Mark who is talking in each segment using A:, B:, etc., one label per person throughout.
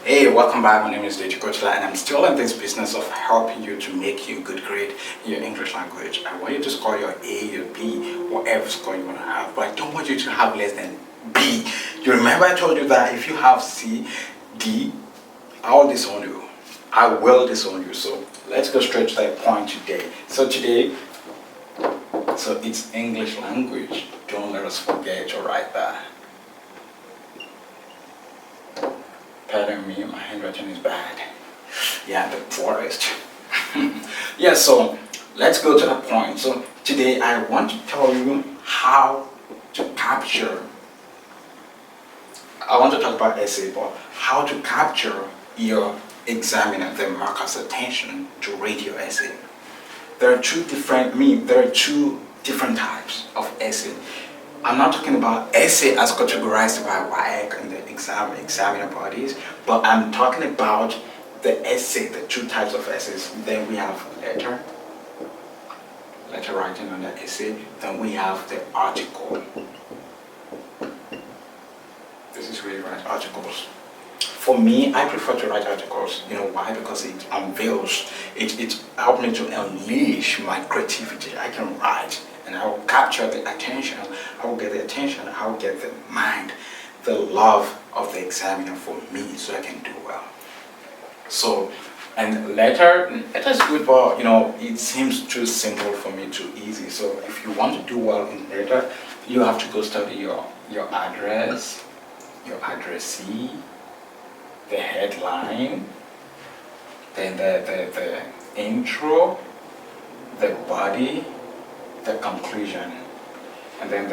A: Hey, welcome back. My name is Deji Kochla and I'm still in this business of helping you to make you good grade in your English language. I want you to score your A, your B, whatever score you want to have, but I don't want you to have less than B. You remember I told you that if you have C, D, I'll disown you. I will disown you. So let's go straight to that point today. So it's English language. Don't let us forget to write that. Pardon me, my handwriting is bad. Yeah, the poorest. Yeah, so let's go to the point. So today I want to tell you how to capture. I want to talk about essay, but how to capture your examiner, the marker's attention to read your essay. There are two different types of essay. I'm not talking about essay as categorized by WAEC and the examiner bodies, but I'm talking about the essay, the two types of essays. Then we have letter writing on the essay. Then we have the article. This is where you write articles. For me, I prefer to write articles. You know why? Because it unveils, it helps me to unleash my creativity. I can write and I will capture the attention. I will get the attention. I will get the mind, the love of the examiner for me, so I can do well. So, and letter is good, but you know it seems too simple for me, too easy. So if you want to do well in letter, you have to go study your address, your addressee, the headline, then the intro, the body, the conclusion, and then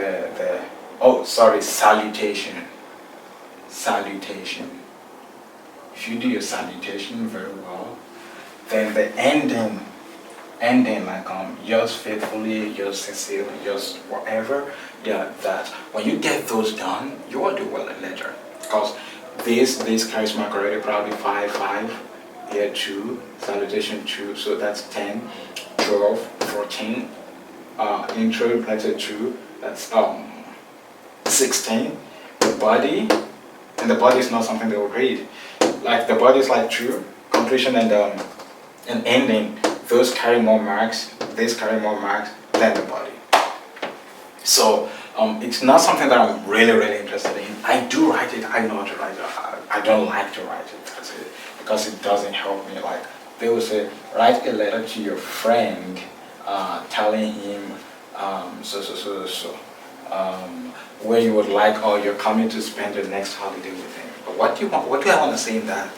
A: salutation. If you do your salutation very well, then the ending like yours faithfully, yours sincerely, yours whatever, yeah, that when you get those done, you will do well in letter. Because this carries mark already, probably 5, here 2, salutation 2, so that's 10, 12, 14, intro, letter 2, that's 16, the body, and the body is not something they will read. Like the body is like 2, completion and ending, those carry more marks, these carry more marks than the body. So it's not something that I'm really interested in. I do write it, I know how to write it. I don't like to write it, that's it, because it doesn't help me. Like they will say, write a letter to your friend telling him where you would like, or you're coming to spend your next holiday with him. But what do I want to say in that?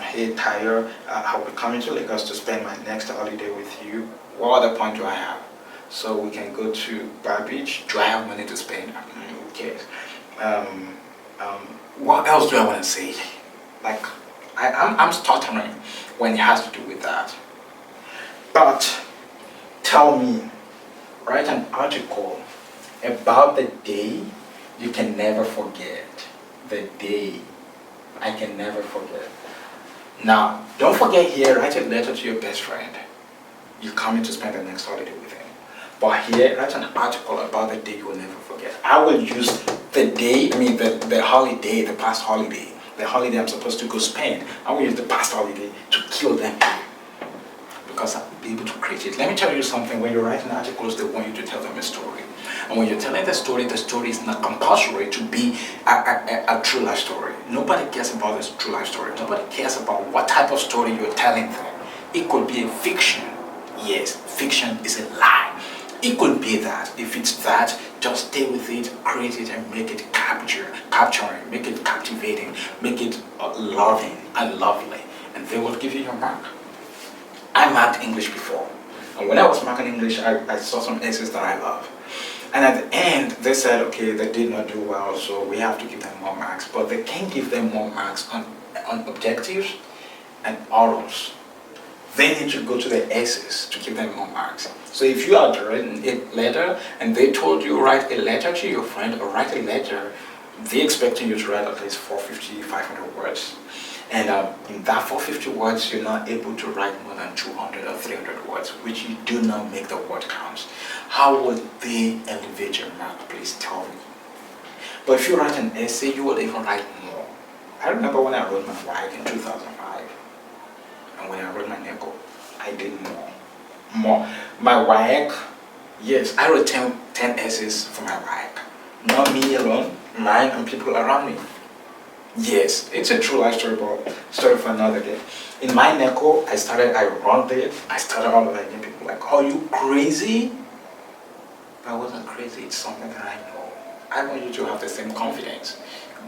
A: Hey Tyre, I'll be coming to Lagos to spend my next holiday with you. What other point do I have? So we can go to Bar Beach. Do I have money to spend? Who cares? What else do I want to say? Like, I'm stuttering when it has to do with that. But tell me, write an article about the day you can never forget. The day I can never forget. Now, don't forget here, write a letter to your best friend. You're coming to spend the next holiday with him. But here, write an article about the day you will never forget. I will use the day, the holiday, the past holiday, the holiday I'm supposed to go spend. I will use the past holiday to kill them because I'll be able to create it. Let me tell you something. When you're writing articles, they want you to tell them a story. And when you're telling the story is not compulsory to be a true life story. Nobody cares about this true life story. Nobody cares about what type of story you're telling them. It could be a fiction. Yes, fiction is a lie. It could be that. If it's that, just stay with it, create it, and make it capturing, make it captivating, make it loving and lovely. And they will give you your mark. I marked English before. And when I was marking English, I saw some essays that I love. And at the end, they said, okay, they did not do well, so we have to give them more marks. But they can't give them more marks on objectives and orals. They need to go to the essays to give them more marks. So if you had written a letter and they told you write a letter to your friend or write a letter, they're expecting you to write at least 450, 500 words. And in that 450 words, you're not able to write more than 200 or 300 words, which you do not make the word count. How would they elevate your mark? Please tell me. But if you write an essay, you will even write more. I remember when I wrote my WAEC in 2005, and when I wrote my NECO, I did more. My WAEC, yes, I wrote 10 essays for my WAEC. Not me alone, mine and people around me. Yes, it's a true life story, but story for another day. In my NECO, I wrote it, I started all of it, people like, oh, you crazy? But I wasn't crazy, it's something that I know. I want you to have the same confidence.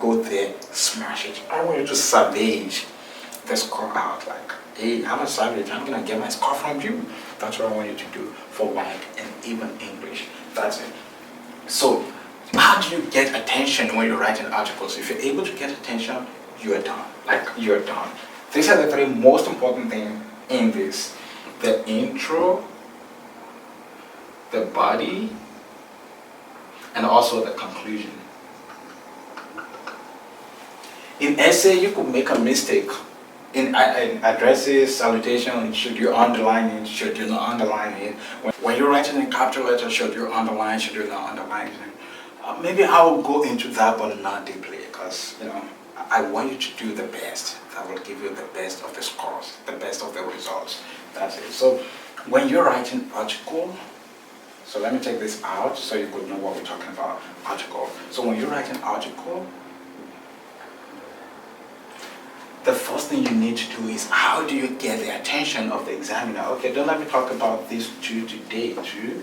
A: Go there, smash it. I want you to savage the score out. Like, hey, I'm a savage, I'm gonna get my score from you. That's what I want you to do for WAEC and even English. That's it. So, how do you get attention when you're writing articles? If you're able to get attention, you're done. Like, you're done. These are the three most important things in this. The intro, the body, and also the conclusion. In essay, you could make a mistake. In addresses, salutation, should you underline it, should you not underline it? When you're writing a capital letter, should you underline, should you not underline it? Maybe I will go into that, but not deeply, because I want you to do the best. That will give you the best of the scores, the best of the results. That's it. So when you're writing article, so let me take this out so you could know what we're talking about, article. So when you're writing article, the first thing you need to do is, how do you get the attention of the examiner? Okay, don't let me talk about these two today too.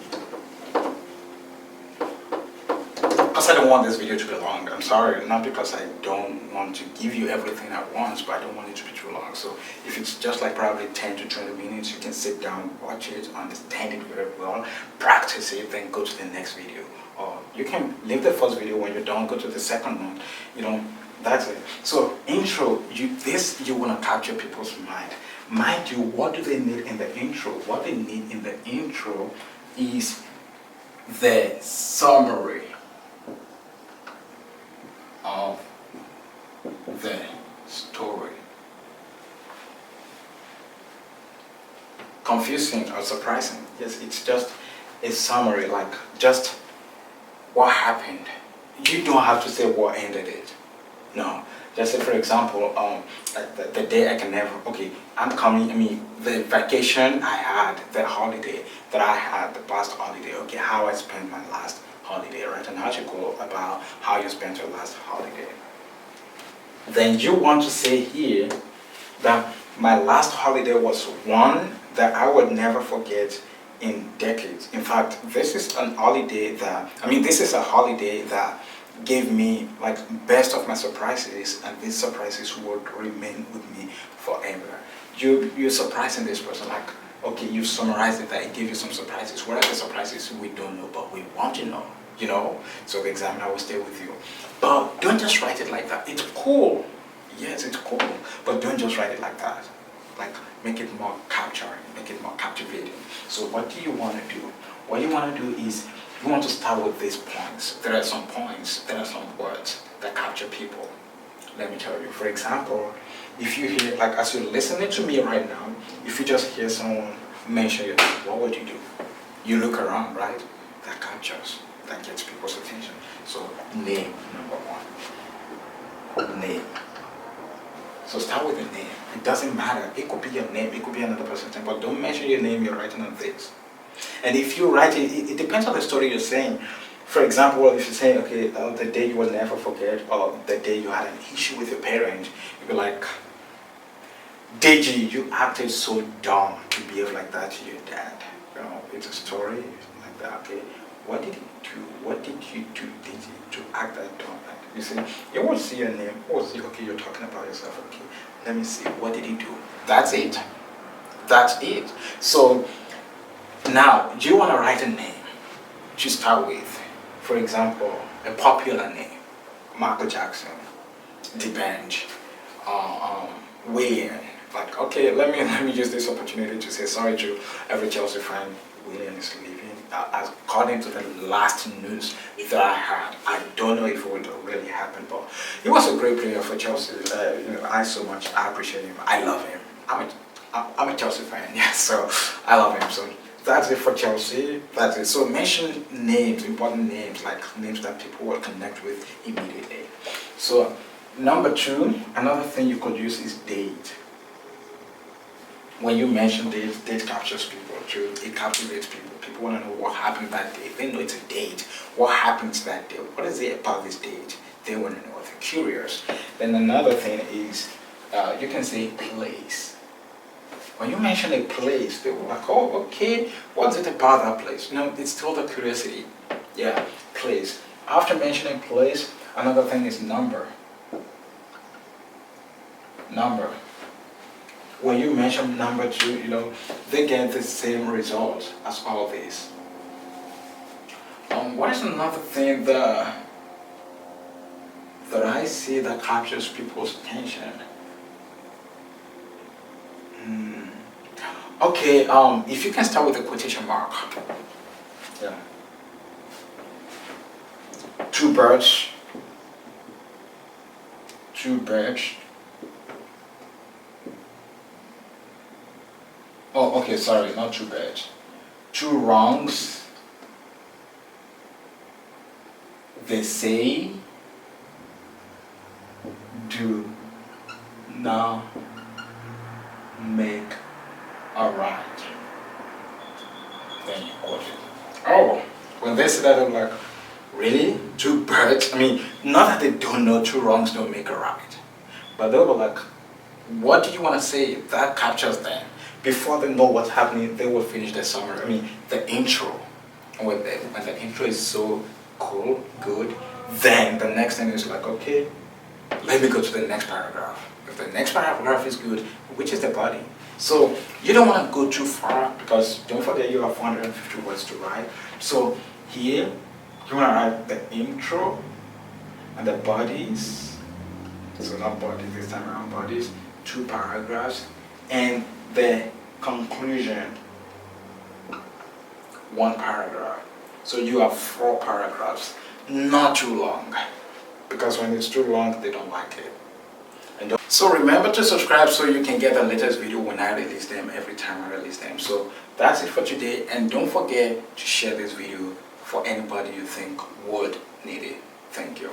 A: Because I don't want this video to be long. I'm sorry, not because I don't want to give you everything at once, but I don't want it to be too long. So if it's just like probably 10 to 20 minutes, you can sit down, watch it, understand it very well, practice it, then go to the next video. Or you can leave the first video, when you're done, go to the second one. That's it. So intro, you want to capture people's mind. Mind you, what do they need in the intro? What they need in the intro is the summary of the story. Confusing or surprising? Yes, it's just a summary, like just what happened. You don't have to say what ended it. No, just say, for example, the day I can never, okay, the vacation I had, the holiday that I had, the past holiday, okay, how I spent my last holiday, write an article about how you spent your last holiday. Then you want to say here that my last holiday was one that I would never forget in decades. In fact, this is a holiday that gave me like best of my surprises, and these surprises would remain with me forever. You're surprising this person, like, okay, you summarized it, that it gave you some surprises. What are the surprises? We don't know, but we want to know, so the examiner will stay with you. But don't just write it like that. It's cool, yes, it's cool, but don't just write it like that. Like, make it more capturing, make it more captivating. So what do you want to do? What you want to do is, you want to start with these points. There are some points, there are some words that capture people. Let me tell you, for example, if you hear, like as you're listening to me right now, if you just hear someone mention your name, what would you do? You look around, right? That captures, that gets people's attention. So name, number one. Name. So start with the name. It doesn't matter. It could be your name, it could be another person's name, but don't mention your name, you're writing on this. And if you write it depends on the story you're saying. For example, if you say, okay, the day you will never forget, or the day you had an issue with your parent, you'd be like, Deji, you acted so dumb to behave like that to your dad. It's a story like that. Okay, what did he do? What did you do, Deji, to act that dumb? You see, you won't see your name. Oh, see, okay, you're talking about yourself. Okay, let me see. What did he do? That's it. That's it. So now, do you want to write a name to start with? For example, a popular name, Michael Jackson, Depend, William. Like, okay, let me use this opportunity to say sorry to every Chelsea fan. William is leaving. According to the last news that I had, I don't know if it would really happen, but he was a great player for Chelsea. I appreciate him. I love him. I'm a Chelsea fan, yeah, so I love him. So that's it for Chelsea. That's it. So mention names, important names, like names that people will connect with immediately. So Number two, another thing you could use is date. When you mention date, date captures people too. It captivates people. People want to know what happened that day. They know it's a date. What happens that day? What is it about this date? They want to know. They're curious. Then another thing is, you can say place. When you mention a place, they were like, oh, okay, what's it about that place? No, it's still the curiosity. Yeah, place. After mentioning place, another thing is number. Number. When you mention number two, they get the same result as all this. What is another thing that I see that captures people's attention? Okay, if you can start with a quotation mark. Yeah. Two birds. Two birds. Oh, okay, sorry, not two birds. Two wrongs. They say do not make a right. Then you quote it. Oh, when they say that, I'm like, really? Two birds? I mean, not that they don't know two wrongs don't make a right, but they were like, what do you want to say? That captures them. Before they know what's happening, they will finish the summary. I mean, the intro. And when the intro is so cool, good, then the next thing is like, okay, let me go to the next paragraph. If the next paragraph is good, which is the body? So you don't want to go too far because don't forget you have 450 words to write. So here, you want to write the intro and the bodies. So not bodies this time around, bodies, 2 paragraphs, and the conclusion, 1 paragraph. So you have 4 paragraphs, not too long, because when it's too long, they don't like it. So remember to subscribe so you can get the latest video when I release them, every time I release them. So that's it for today, and don't forget to share this video for anybody you think would need it. Thank you.